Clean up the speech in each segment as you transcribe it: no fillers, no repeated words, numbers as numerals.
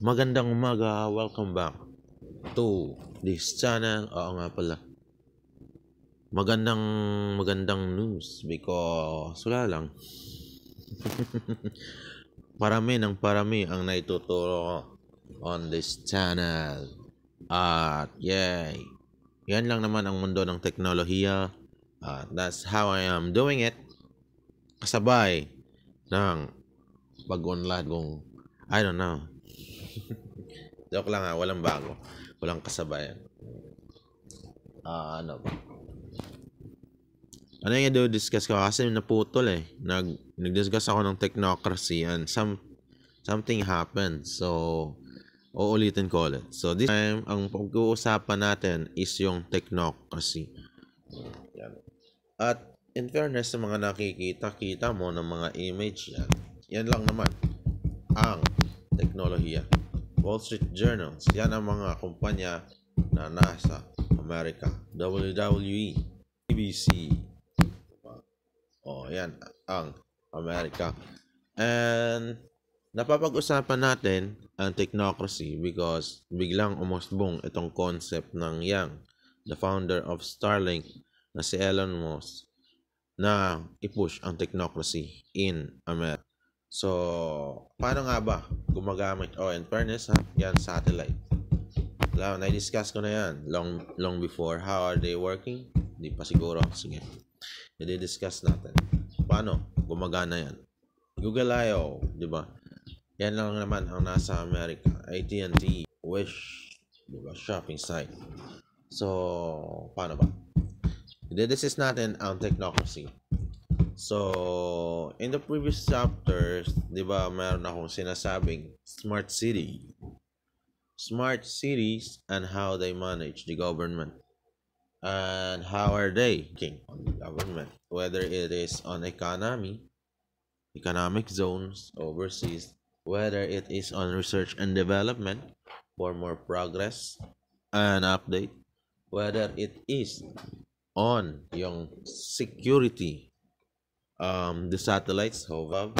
Magandang umaga, welcome back to this channel. Oo nga pala, magandang magandang news because wala lang. Parami ang naituturo ko on this channel. At yay! Yan lang naman ang mundo ng teknolohiya. That's how I am doing it. Kasabay ng pag-unlad kong I don't know. Joke lang walang bago. Walang kasabayan. Ano ba? Ano yung i-discuss ko? Kasi naputol eh. Nag-discuss ako ng technocracy and something happened. So, uulitin ko ulit. So, this time, ang pag-uusapan natin is yung technocracy. Yan. At in fairness sa mga nakikita mo ng mga image yan, yan lang naman ang teknolohiya. Wall Street Journals, yan ang mga kumpanya na nasa Amerika. WWE, BBC. Yan ang Amerika. And napapag-usapan natin ang technocracy because biglang umusbong itong concept ng Yang, the founder of Starlink, na si Elon Musk, na i-push ang technocracy in America. So, paano nga ba gumagamit? In fairness yan satellite. Na-discuss ko na yan long before. How are they working? Hindi pa siguro. Sige. I-discuss natin. Paano gumagana yan? Google I.O., di ba? Yan lang naman ang nasa America. AT&T, Wish, di ba? Shopping site. So, paano ba? I-discuss natin ang technocracy. So, in the previous chapters, di ba, mayroon akong sinasabing smart cities and how they manage the government. And how are they working on the government? Whether it is on economic zones overseas, whether it is on research and development for more progress and update, whether it is on yung security, the satellites, or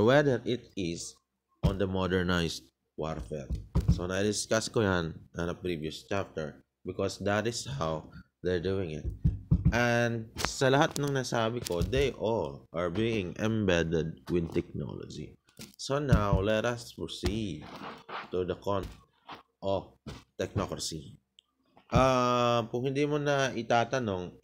whether it is on the modernized warfare. So, na-discuss ko yan in a previous chapter because that is how they're doing it. And sa lahat ng nasabi ko, they all are being embedded with technology. So now, let us proceed to the concept of technocracy. Kung hindi mo na itatanong,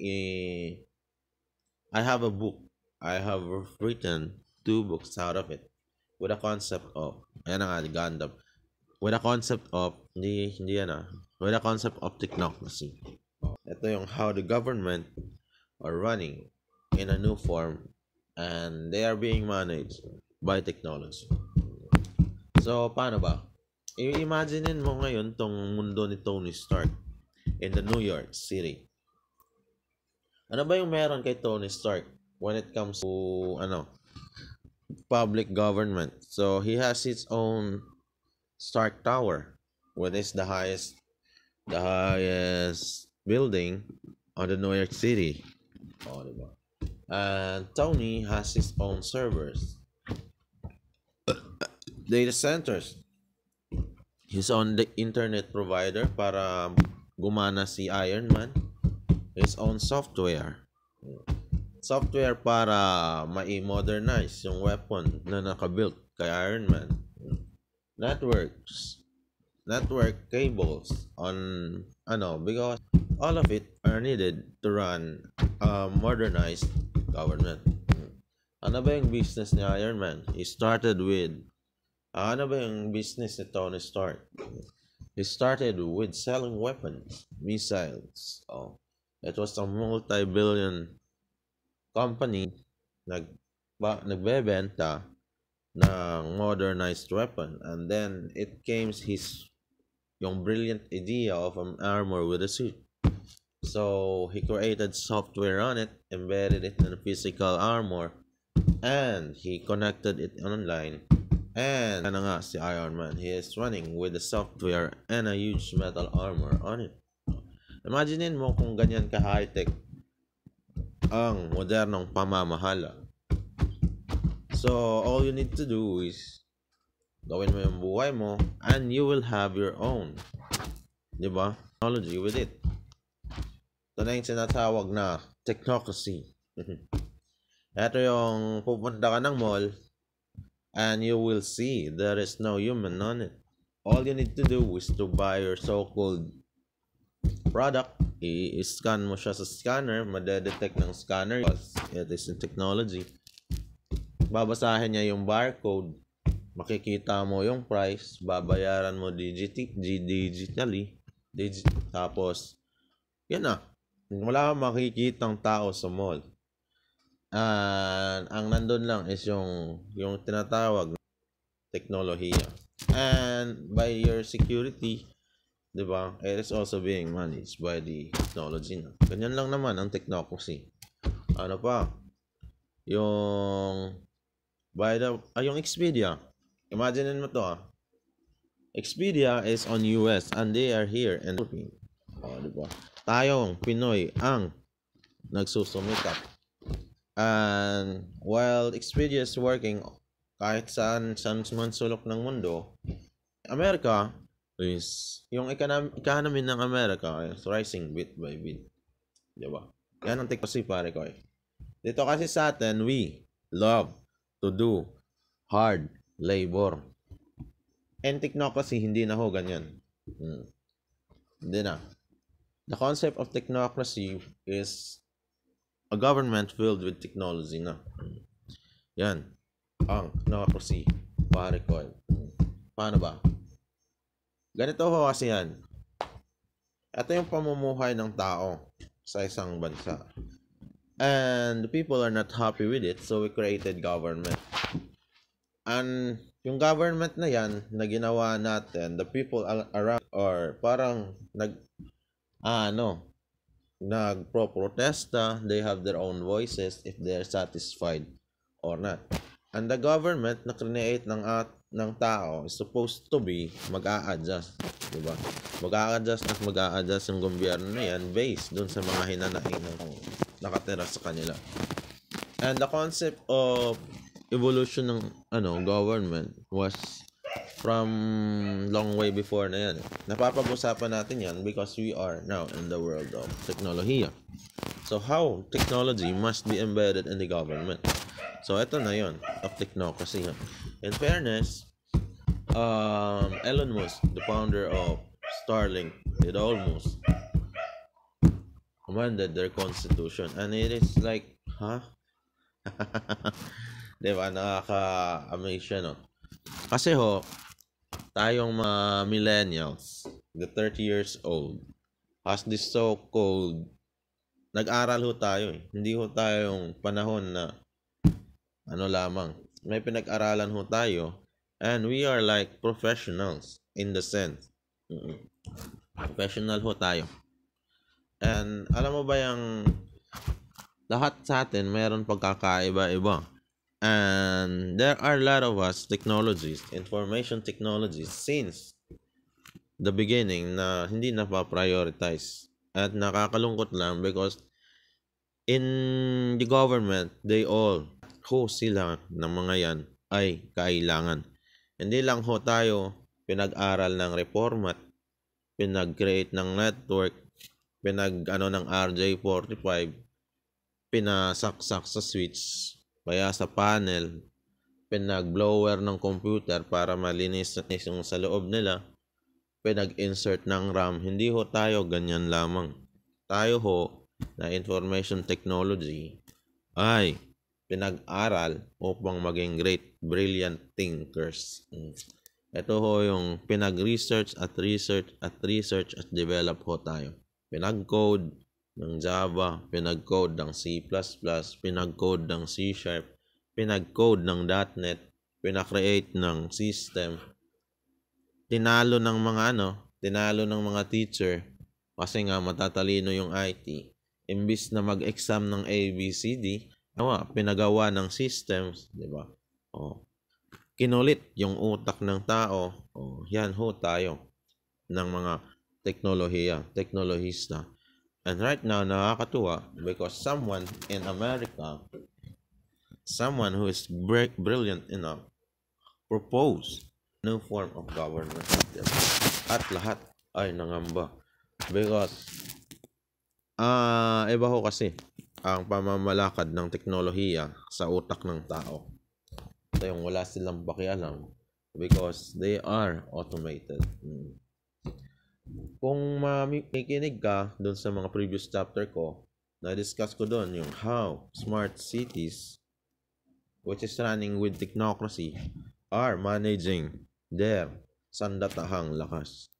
I have a book. I have written 2 books out of it with a concept of, ayan na nga, Gundam. With a concept of, with a concept of technocracy. Ito yung how the government are running in a new form and they are being managed by technology. So, paano ba? I-imaginein mo ngayon tong mundo ni Tony Stark in the New York City. Ano ba yung meron kay Tony Stark when it comes to public government? So, he has his own Stark Tower, which is the highest building on the New York City. Diba? And Tony has his own servers, data centers, his own internet provider para gumana si Iron Man, his own software para ma-modernize yung weapon na nakabuilt kay Iron Man, network cables on because all of it are needed to run a modernized government. Ano ba yung business ni Iron Man? He started with ano ba yung business ni Tony Stark? He started with selling weapons, missiles. It was a multi-billion company nagbebenta ng modernized weapon, and then it came yung brilliant idea of an armor with a suit. So he created software on it, embedded it in a physical armor, and he connected it online. And ano nga si Iron Man, he is running with the software and a huge metal armor on it. Imaginin mo kung ganyan ka high-tech ang modernong pamamahala. So all you need to do is Gawin mo yung buhay mo and you will have your own, di ba? Technology with it. Ito na yung sinatawag na technocracy. Ito yung pupunta ka ng mall and you will see there is no human on it. All you need to do is to buy your so-called product. I-scan mo siya sa scanner, madedetect ng scanner. It is in technology. Babasahin niya yung barcode, makikita mo yung price, babayaran mo digitally, tapos yan na, wala kang makikitang tao sa mall. And ang nandun lang is yung tinatawag na teknolohiya. And by your security, di ba, it is also being managed by the technology na. Ganyan lang naman ang technocracy. Ano pa? Yung Expedia. Imagine mo to Expedia is on US and they are here in Philippines. Diba? Tayong Pinoy ang nagsusumikap. And while Expedia is working kahit saan man sulok ng mundo, Amerika is, yung economy ng Amerika is rising bit by bit. Diba? Yan ang technology pare ko Dito kasi sa atin, we love to do hard labor. And technocracy, hindi na ho ganyan. Hindi na. The concept of technocracy is a government filled with technology na. Yan. Ang technocracy. Pare ko. Paano ba? Ganito ho kasi yan. Ito yung pamumuhay ng tao sa isang bansa. And the people are not happy with it, so we created government. And yung government na yan, na ginawa natin, the people around, or parang nagpro-protesta, they have their own voices if they're satisfied or not. And the government na create ng tao is supposed to be mag-a-adjust, diba? Mag-a-adjust yung gobyerno na yan based dun sa mga hinanaing ng nakatira sa kanila. And the concept of evolution ng government was from long way before na yan. Napapag-usapan natin yan because we are now in the world of technolohiya. So how technology must be embedded in the government. So ito na yon of technocracy. In fairness, Elon Musk, the founder of Starlink, did almost amended their constitution, and it is like, diba, nakaka-amaze siya, no? Kasi tayong mga millennials, the 30 years old, as this so-called, nag-aral tayo Hindi tayong panahon na lamang. May pinag-aralan tayo, and we are like professionals in the sense. Professional tayo. And alam mo ba yung lahat sa atin mayroon pagkakaiba-iba. And there are a lot of us technologies, information technologies since the beginning na hindi na pa-prioritize. At nakakalungkot lang because in the government, they all sila ng mga yan ay kailangan. Hindi lang tayo pinag-aral ng reformat, pinag-create ng network, ng RJ45, pinasaksak sa switch, kaya sa panel, pinag-blower ng computer para malinis yung sa loob nila, pinag-insert ng RAM. Hindi tayo ganyan lamang. Tayo na information technology ay pinag-aral upang maging great, brilliant thinkers. Ito yung pinag-research at develop tayo. Pinag-code ng Java, pinag-code ng C++, pinag-code ng C#, pinag-code ng .NET, pinag-create ng system. Tinalo ng mga teacher kasi nga matatalino yung IT. Imbis na mag-exam ng ABCD, pinagawa ng systems, di ba? Kinulit yung utak ng tao. Yan tayo ng mga teknolohista. And right now, nakakatuwa because someone in America, someone who is brilliant enough, proposed new form of government system. At lahat ay nangamba. Because, iba ho kasi ang pamamalakad ng teknolohiya sa utak ng tao. So, yung wala silang pakialam because they are automated. Kung makikinig ka dun sa mga previous chapter ko, na-discuss ko dun yung how smart cities, which is running with technocracy, are managing their sandatahang lakas.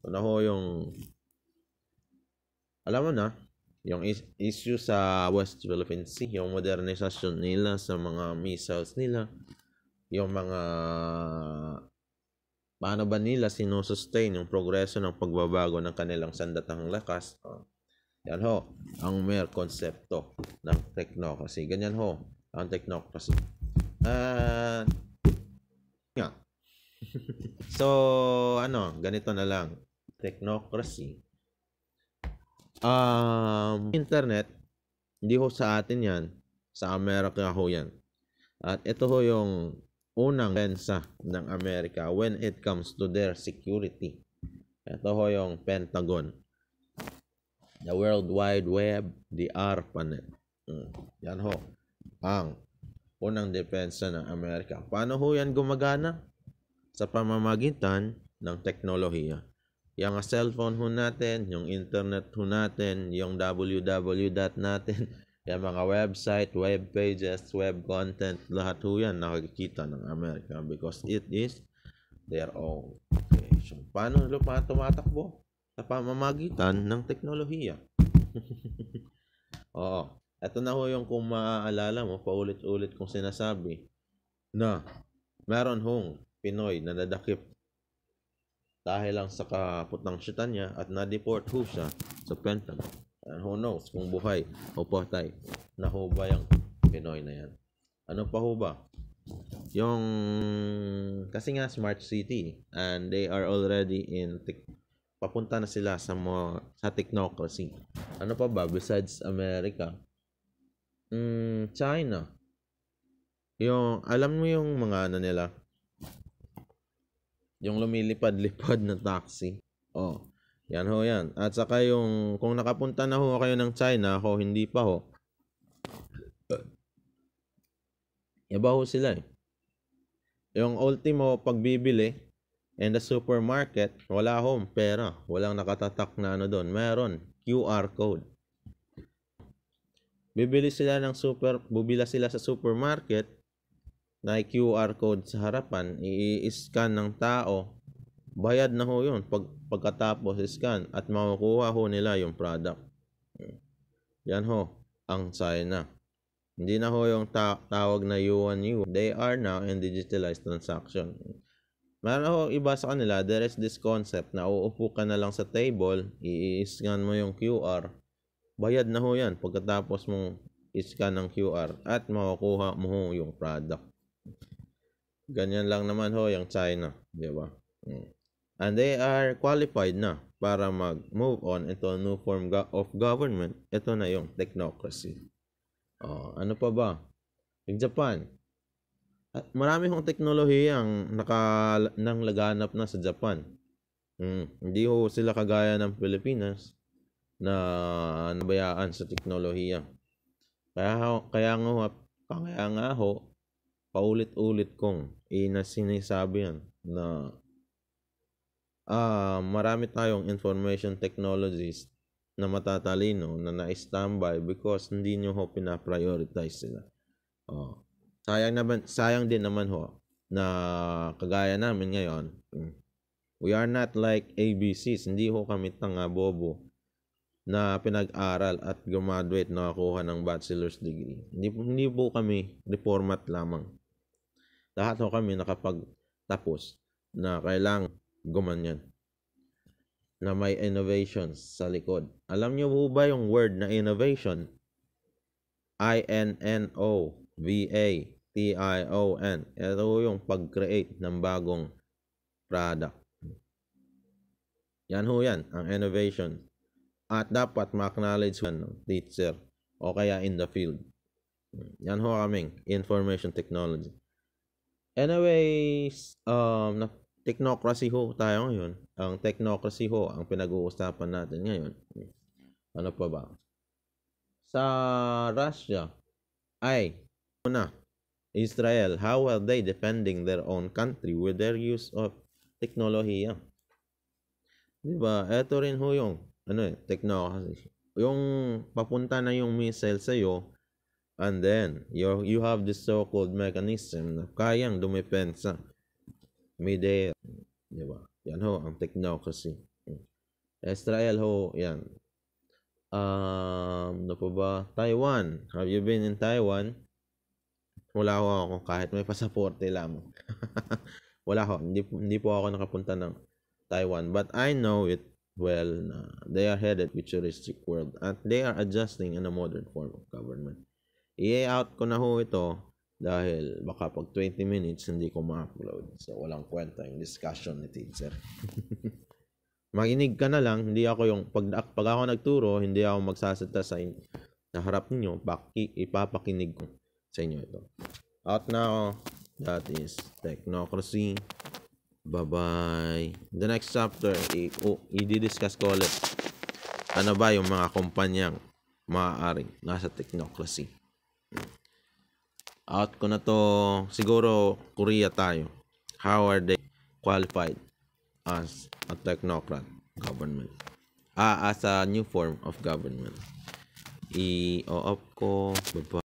So na ho yung, alam mo na, yung issue sa West Philippine Sea, yung modernisasyon nila sa mga missiles nila, yung mga paano ba nila sinusustain yung progreso ng pagbabago ng kanilang sandatahang lakas. Yan ho, ang mere konsepto ng technocracy. Ganyan ho, ang technocracy. Nga. So, ganito na lang. Technocracy. Internet, hindi ho sa atin yan. Sa Amerika ho yan. At ito ho yung unang pensa ng Amerika when it comes to their security. Ito ho yung Pentagon. The World Wide Web, the ARPANET. Yan ho, ang unang depensa ng Amerika. Paano ho yan gumagana? Sa pamamagitan ng teknolohiya. Yung cellphone ho natin, yung internet ho natin, yung www natin, yung mga website, web pages, web content, lahat ho yan nakikita ng Amerika because it is their own creation. Paano tumatakbo? Sa pamamagitan ng teknolohiya. Oo. Ito na ho yung kung maaalala mo, paulit-ulit kong sinasabi na meron hong Pinoy na nadakip dahil lang sa kaputang-syutan niya at na-deport ho siya sa Pentagon. And who knows kung buhay o patay na ho ba yung Pinoy na yan. Ano pa ho ba? Yung kasi nga smart city and they are already in papunta na sila sa technocracy. Ano pa ba besides America? China. Yung alam mo yung mga nila yung lumilipad-lipad na taxi. Yan ho yan. At saka yung kung nakapunta na ho kayo ng China, ako hindi pa ho. Iba ho sila eh. Yung ultimo pagbibili in the supermarket, wala ho pera. Walang nakatatak na doon. Meron QR code. Bibila sila sa supermarket, na QR code sa harapan, i-scan ng tao, bayad na ho yun pagkatapos scan at makukuha ho nila yung product. Yan ho, ang China. Hindi na ho yung tawag na yuan. They are now in digitalized transaction. Meron ho iba sa kanila, there is this concept na uupo ka na lang sa table, i-scan mo yung QR, bayad na ho yan pagkatapos mong i-scan ng QR at makukuha mo ho yung product. Ganyan lang naman ho yung China, di ba? And they are qualified na para mag-move on into a new form of government. Ito na yung technocracy. Ano pa ba? Yung Japan. Marami hong teknolohiyang nang laganap na sa Japan. Hindi ho sila kagaya ng Pilipinas na nabayaan sa teknolohiya. Kaya nga ho, paulit-ulit kong sinasabi yan na marami tayong information technologies na matatalino na na-standby because hindi nyo ho pina-prioritize sila. Sayang din naman ho na kagaya namin ngayon, we are not like ABCs, hindi ho kami tanga bobo na pinag-aral at graduate nakakuha ng bachelor's degree. Hindi po kami reformat lamang. Lahat ho kami nakapagtapos na kailangan gumanyan na may innovations sa likod. Alam niyo po ba yung word na innovation? INNOVATION. Ito yung pag-create ng bagong product. Yan ho yan, ang innovation. At dapat ma-acknowledge ng teacher o kaya in the field. Yan ho kaming information technology. Anyways, technocracy ho tayo ngayon. Ang technocracy ho, ang pinag-uusapan natin ngayon. Ano pa ba? Sa Russia, ay, una, Israel, how are they defending their own country with their use of teknolohiya? Diba? Ito rin ho yung, technocracy. Yung papunta na yung missile sa'yo, and then, you have this so-called mechanism na kayang dumepensa midair. Diba? Yan ho, ang technocracy. Israel ho, yan. Ano pa ba? Taiwan. Have you been in Taiwan? Wala ho ako kahit may pasaporte lamang. Wala ho. Hindi po ako nakapunta ng Taiwan. But I know it well na they are headed futuristic world at they are adjusting in a modern form of government. I-out ko na ho ito dahil baka pag 20 minutes hindi ko ma-upload. So walang kwenta yung discussion ni teacher. Makinig ka na lang, hindi ako yung pag ako nagturo, hindi ako magsasalita sa harap niyo, ipapakinig ko sa inyo ito. Out na ako. That is technocracy. Bye-bye. The next chapter, i-discuss ko ulit. Ano ba yung mga kumpanyang maaaring nasa technocracy? Out ko na to. Siguro, Korea tayo. How are they qualified as a technocrat government? As a new form of government. I-off ko. Bye-bye.